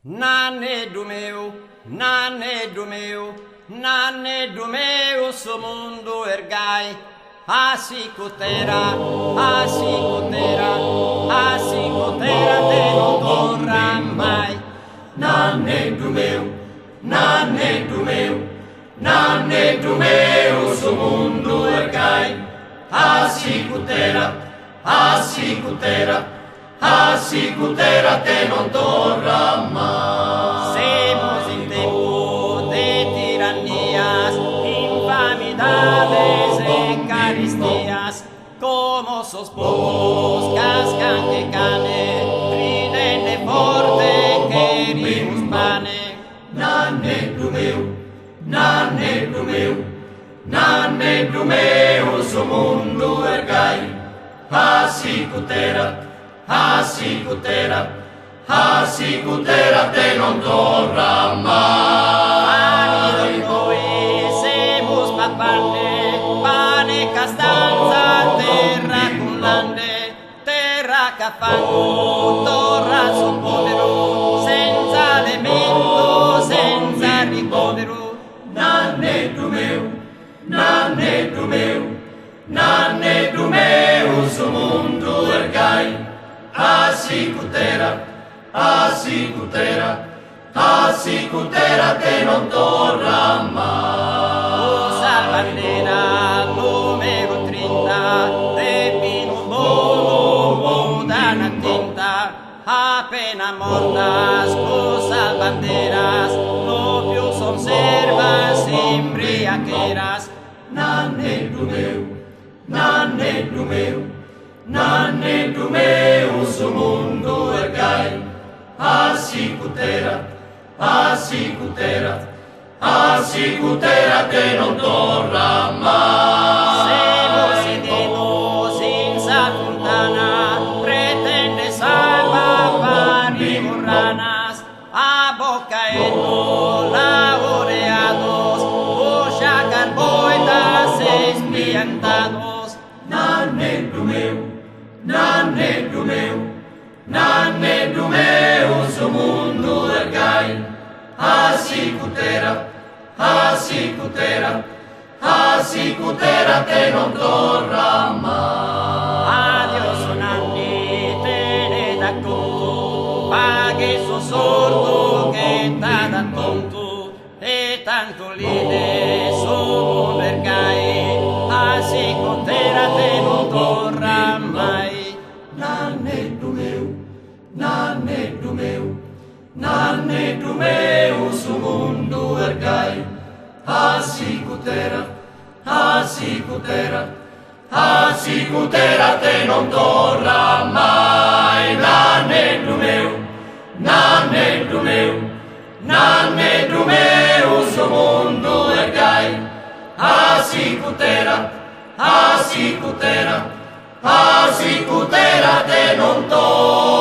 Nanedo meu, nanedo meu, nanedo meu, so mundo ergai. Asicutera, asicutera, asicutera, te non torna mai. Nanedo meu, nanedo meu, nanedo meu, so mundo ergai. Asicutera, asicutera, asicutera, te non torna mai. Semos em tempo de tiranias, infamidades e caristias, como sos povos cascan que cane, riden de forte querimos pane. Nanedo meu, nanedo meu, nanedo meu, so mundo ergai. Asicutera, asicutera, asicutera, te non torna mai. Ani noi semos pat pane castanza, terra con lande, terra che fanno, torra sul povero, senza elemento, senza ricovero. Nanedo meu, nanedo meu, nanedo meu, so mundo ergai. Asicutera, asicutera, asicutera, te non torna mai. Usa bandera numero 30, de pino bolo, da na tinta, apenas mortas, usa banderas, no più son servas embriaqueras. Nanedo meu, nanedo meu, nanedo meu, so mundo ergai. Asicutera, asicutera, asicutera, te non torna mai. Semos y dimos in sa fontana, pretende salva borranas, a boca laureados, bocha carboitas espiantados. Nanedo meu, nanedo meu, nanedo meu, so mundo ergai. Asicutera, asicutera, asicutera, te non torna mai. Adiós sonanni, te da conto, paghi su sordo che t'ha da tonto, e tanto lide sono vergai, asicutera te non torna mai. Nanedo meu, nanedo meu, nanedo meu, so mundo ergai. Asicutera, asicutera, asicutera, te non torna mai. Nanedo meu, nanedo meu, nanedo meu, so mundo ergai. Asicutera, asicutera, asicutera, te non torna mai.